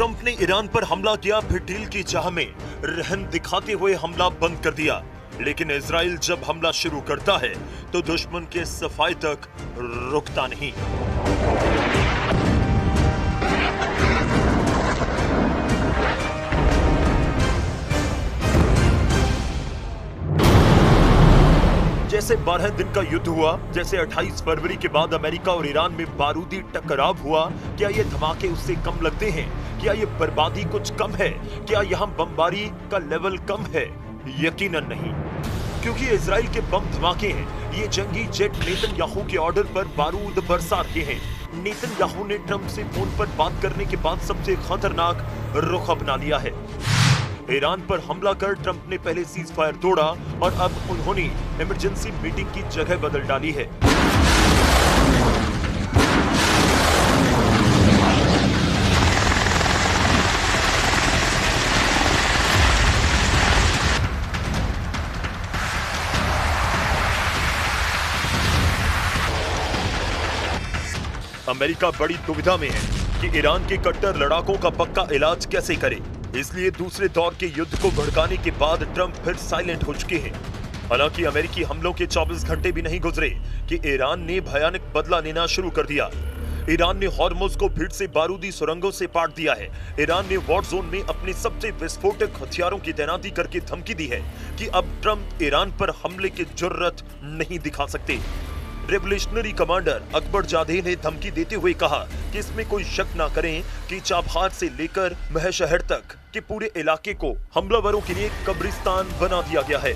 Trump ने Iran पर हमला किया, फिर डील की चाह में रहम दिखाते हुए हमला बंद कर दिया। लेकिन इजराइल जब हमला शुरू करता है तो दुश्मन के सफाई तक रुकता नहीं। जैसे 12 दिन का युद्ध हुआ, जैसे 28 फरवरी के बाद अमेरिका और ईरान में बारूदी टकराव हुआ, क्या ये धमाके उससे कम लगते हैं? क्या ये बर्बादी कुछ कम है? क्या यहाँ बमबारी का लेवल कम है? यकीनन नहीं, क्योंकि इजराइल के बम धमाके हैं। ये जंगी जेट नेतन्याहू के ऑर्डर पर बारूद बरसा रहे हैं। नेतन्याहू ने ट्रंप से फोन पर बात करने के बाद सबसे खतरनाक रुख अपना लिया है। ईरान पर हमला कर ट्रंप ने पहले सीज फायर तोड़ा और अब उन्होंने इमरजेंसी मीटिंग की जगह बदल डाली है। अमेरिका बड़ी दुविधा में है कि ईरान के कट्टर लड़ाकों का पक्का इलाज कैसे करे। इसलिए दूसरे दौर के युद्ध को भड़काने के बाद ट्रंप फिर साइलेंट हो चुके हैं। हालांकि अमेरिकी हमलों के 24 घंटे भी नहीं गुजरे कि ईरान ने भयानक बदला लेना शुरू कर दिया। ईरान ने हॉर्मुज को फिर से बारूदी सुरंगों से पाट दिया है। ईरान ने वॉर जोन में अपने सबसे विस्फोटक हथियारों की तैनाती करके धमकी दी है कि अब ट्रंप ईरान पर हमले की जुर्रत नहीं दिखा सकते। रेवोल्यूशनरी कमांडर अकबर जाधे ने धमकी देते हुए कहा कि इसमें कोई शक ना करें कि चाबहार से लेकर महशहर तक के पूरे इलाके को हमलावरों के लिए कब्रिस्तान बना दिया गया है।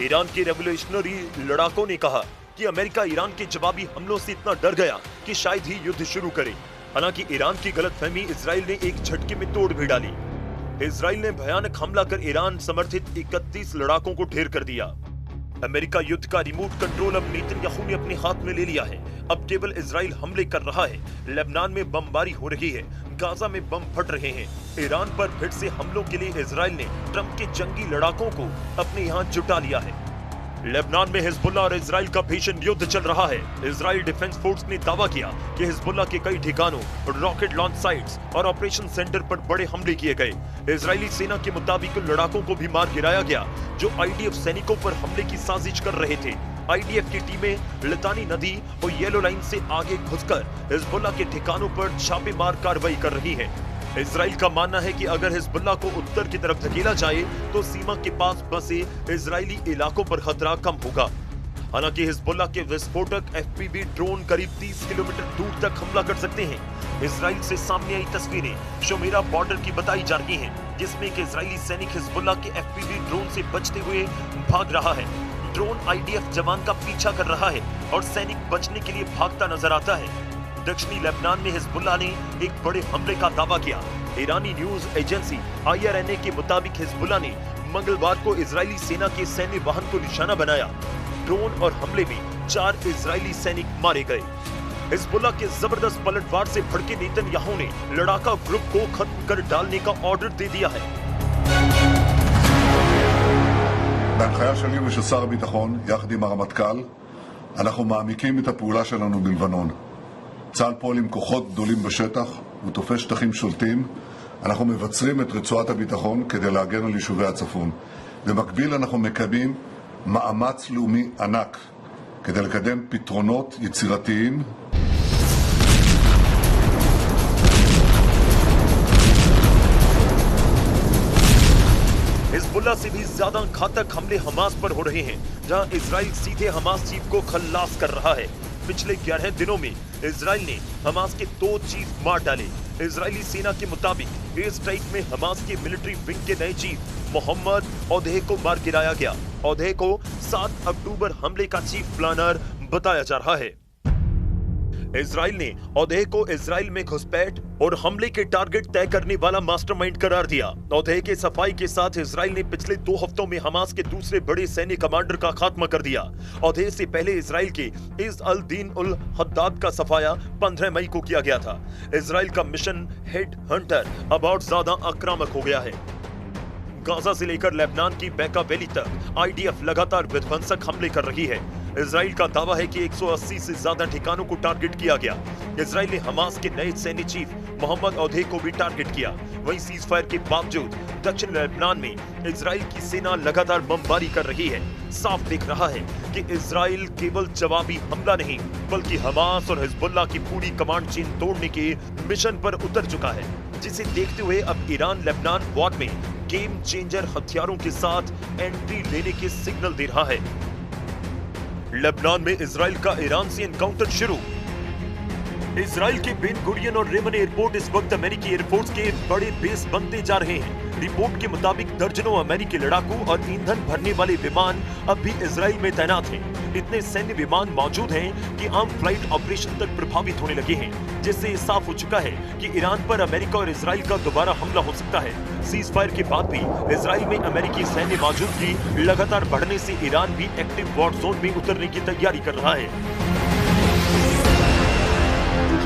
ईरान के रेवोल्यूशनरी लड़ाकों ने कहा कि अमेरिका ईरान के जवाबी हमलों से इतना डर गया कि शायद ही युद्ध शुरू करे। हालांकि ईरान की गलतफहमी इजराइल ने एक झटके में तोड़ भी डाली। इजराइल ने भयानक हमला कर ईरान समर्थित 31 लड़ाकों को ढेर कर दिया। अमेरिका युद्ध का रिमोट कंट्रोल अब नेतन्याहू ने अपने हाथ में ले लिया है। अब केवल इजराइल हमले कर रहा है। लेबनान में बमबारी हो रही है, गाजा में बम फट रहे हैं। ईरान पर फिर से हमलों के लिए इजराइल ने ट्रंप के जंगी लड़ाकों को अपने यहाँ जुटा लिया है। लेबनान में हिजबुल्लाह और इजराइल का भीषण युद्ध चल रहा है। इजराइल डिफेंस फोर्स ने दावा किया कि हिजबुल्लाह के कई ठिकानों, रॉकेट लॉन्च साइट्स और ऑपरेशन सेंटर पर बड़े हमले किए गए। इजरायली सेना के मुताबिक लड़ाकों को भी मार गिराया गया जो आईडीएफ सैनिकों पर हमले की साजिश कर रहे थे। आईडीएफ की टीमें लितानी नदी और येलो लाइन से आगे घुसकर हिजबुल्लाह के ठिकानों पर छापेमार कार्रवाई कर रही है। इजराइल का मानना है कि अगर हिजबुल्लाह को उत्तर की तरफ धकेला जाए तो सीमा के पास बसे इजरायली इलाकों पर खतरा कम होगा। हालांकि हिजबुल्लाह के विस्फोटक एफपीवी ड्रोन करीब 30 किलोमीटर दूर तक हमला कर सकते हैं। इजराइल से सामने आई तस्वीरें शोमेरा बॉर्डर की बताई जा रही हैं, जिसमें एक इजरायली सैनिक हिजबुल्लाह के एफपीवी ड्रोन से बचते हुए भाग रहा है। ड्रोन आईडीएफ जवान का पीछा कर रहा है और सैनिक बचने के लिए भागता नजर आता है। दक्षिणी लेबनान में हिजबुल्लाह ने एक बड़े हमले का दावा किया। ईरानी न्यूज एजेंसी IRNA के मुताबिक हिजबुल्लाह ने मंगलवार को इजरायली सेना के सैन्य वाहन को निशाना बनाया। ड्रोन और हमले में 4 इजरायली सैनिक मारे गए। हिजबुल्लाह के जबरदस्त पलटवार से भड़के नेतन्याहू ने लड़ाका ग्रुप को खत्म कर डालने का ऑर्डर दे दिया है। בהנחיה שלי ושל שר הביטחון, יחד עם הרמטכ"ל, אנחנו מעמיקים את הפעולה שלנו בלבנון. צה"ל פועל עם כוחות גדולים בשטח, הוא תופס שטחים שולטים. אנחנו מבצרים את רצועת הביטחון כדי להגן על יישובי הצפון. במקביל אנחנו מקיימים מאמץ לאומי ענק כדי לקדם פתרונות יצירתיים. हिजबुल्लाह से भी ज्यादा घातक हमले हमास पर हो रहे हैं, जहां इजराइल सीधे हमास चीफ को खल्लास कर रहा है। पिछले 11 दिनों में इजराइल ने हमास के 2 चीफ मार डाले। इजरायली सेना के मुताबिक एयर स्ट्राइक में हमास के मिलिट्री विंग के नए चीफ मोहम्मद औदेह को मार गिराया गया। औदेह को 7 अक्टूबर हमले का चीफ प्लानर बताया जा रहा है। इजराइल ने औदेह को इजराइल में घुसपैठ और हमले के टारगेट तय करने वाला मास्टरमाइंड करार दिया। औदेह के सफाई के साथ इजराइल ने पिछले 2 हफ्तों में हमास के दूसरे बड़े सैन्य कमांडर का खात्मा कर दिया। औदेह से पहले इजराइल के is Al Deen ul Haddad का सफाया 15 मई को किया गया था। इजराइल का मिशन हेड हंटर अब और ज्यादा आक्रामक हो गया है। गाजा से लेकर लेबनान की बैका वैली तक आईडीएफ लगातार विध्वंसक हमले कर रही है। इजराइल का दावा है कि 180 से ज्यादा ठिकानों को टारगेट किया गया। इजराइल ने हमास के नए सैन्य चीफ मोहम्मद औदेह को भी टारगेट किया। वहीं सीज फायर के बावजूद दक्षिण लेबनान में इजराइल की सेना लगातार बमबारी कर रही है। साफ दिख रहा है कि इजराइल केवल जवाबी हमला नहीं बल्कि हमास और हिजबुल्लाह की पूरी कमांड चेन तोड़ने के मिशन पर उतर चुका है, जिसे देखते हुए अब ईरान लेबनान वॉर में गेम चेंजर हथियारों के साथ एंट्री लेने के सिग्नल दे रहा है। लेबनान में इजराइल का ईरान से एनकाउंटर शुरू। इजराइल के बेन गुरियन और रेमन एयरपोर्ट इस वक्त अमेरिकी एयरफोर्स के बड़े बेस बनते जा रहे हैं। रिपोर्ट के मुताबिक दर्जनों अमेरिकी लड़ाकू और ईंधन भरने वाले विमान अब भी इजराइल में तैनात हैं। इतने सैन्य विमान मौजूद हैं कि आम फ्लाइट ऑपरेशन तक प्रभावित होने लगे हैं, जिससे साफ हो चुका है कि ईरान पर अमेरिका और इजराइल का दोबारा हमला हो सकता है। सीज फायर के बाद भी इजराइल में अमेरिकी सैन्य मौजूदगी लगातार बढ़ने से ईरान भी एक्टिव वॉर जोन में उतरने की तैयारी कर रहा है।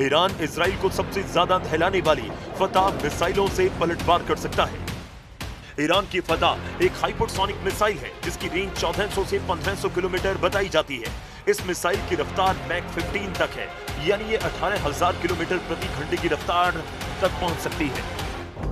ईरान इजराइल को सबसे ज्यादा दहलाने वाली फतह मिसाइलों से पलटवार कर सकता है। ईरान की फतह एक हाइपरसोनिक मिसाइल है जिसकी रेंज 1400 से 1500 किलोमीटर बताई जाती है। इस मिसाइल की रफ्तार मैक 15 तक है, यानी ये 18,000 किलोमीटर प्रति घंटे की रफ्तार तक पहुंच सकती है।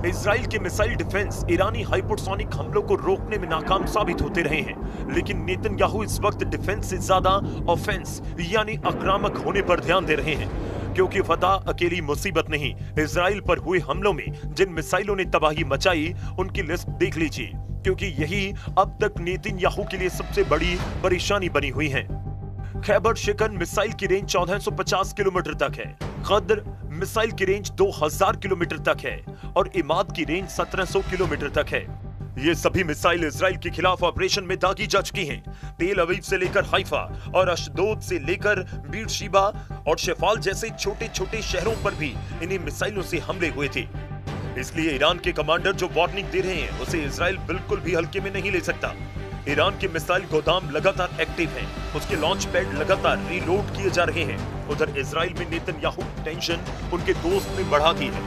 इजराइल के मिसाइल डिफेंस ईरानी हाइपरसोनिक हमलों को रोकने में नाकाम साबित होते रहे हैं, लेकिन नेतन्याहू इस वक्त डिफेंस से ज्यादा ऑफेंस यानी आक्रामक होने पर ध्यान दे रहे हैं, क्योंकि फतह अकेली मुसीबत नहीं। इजराइल पर हुए हमलों में जिन मिसाइलों ने तबाही मचाई उनकी लिस्ट देख लीजिए, क्योंकि यही अब तक नेतन्याहू के लिए सबसे बड़ी परेशानी बनी हुई है। खैबर शिकन मिसाइल की रेंज 1450 किलोमीटर तक है, कद्र मिसाइल की रेंज 2000 किलोमीटर तक है और इमाद की रेंज 1700 किलोमीटर तक है। ये सभी मिसाइल इजराइल के खिलाफ ऑपरेशन में दागी जा चुकी हैं। तेल अवीव से लेकर हाइफा और अशदोद से लेकर बीरशीबा और शेफाल जैसे छोटे छोटे शहरों पर भी इन्हीं मिसाइलों से हमले हुए थे। इसलिए ईरान के कमांडर जो वार्निंग दे रहे हैं उसे इजराइल बिल्कुल भी हल्के में नहीं ले सकता। ईरान के मिसाइल गोदाम लगातार एक्टिव हैं, उसके लॉन्च पैड लगातार रीलोड किए जा रहे हैं। उधर इजराइल में नेतन्याहू की टेंशन उनके दोस्त ने बढ़ा दी है।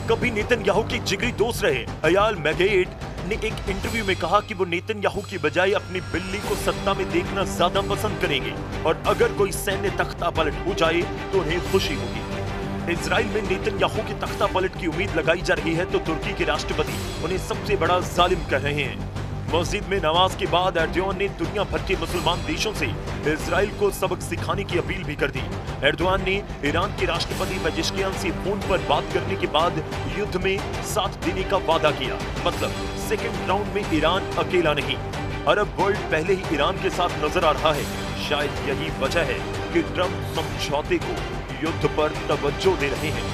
कभी नेतन्याहू के जिगरी दोस्त रहे अयाल मैगेट ने एक इंटरव्यू में कहा कि वो नेतन्याहू की बजाय अपनी बिल्ली को सत्ता में देखना ज्यादा पसंद करेंगे और अगर कोई सैन्य तख्ता पलट हो जाए तो उन्हें खुशी होगी। इजराइल में नेतन्याहू की तख्ता पलट की उम्मीद लगाई जा रही है तो तुर्की के राष्ट्रपति उन्हें सबसे बड़ा जालिम कह रहे हैं। मस्जिद में नमाज के बाद एर्दोआन ने दुनिया भर के मुसलमान देशों से इजराइल को सबक सिखाने की अपील भी कर दी। एर्दोआन ने ईरान के राष्ट्रपति पेजेश्कियान से फोन पर बात करने के बाद युद्ध में साथ देने का वादा किया। मतलब सेकंड राउंड में ईरान अकेला नहीं, अरब वर्ल्ड पहले ही ईरान के साथ नजर आ रहा है। शायद यही वजह है कि ट्रंप समझौते को युद्ध पर तवज्जो दे रहे हैं।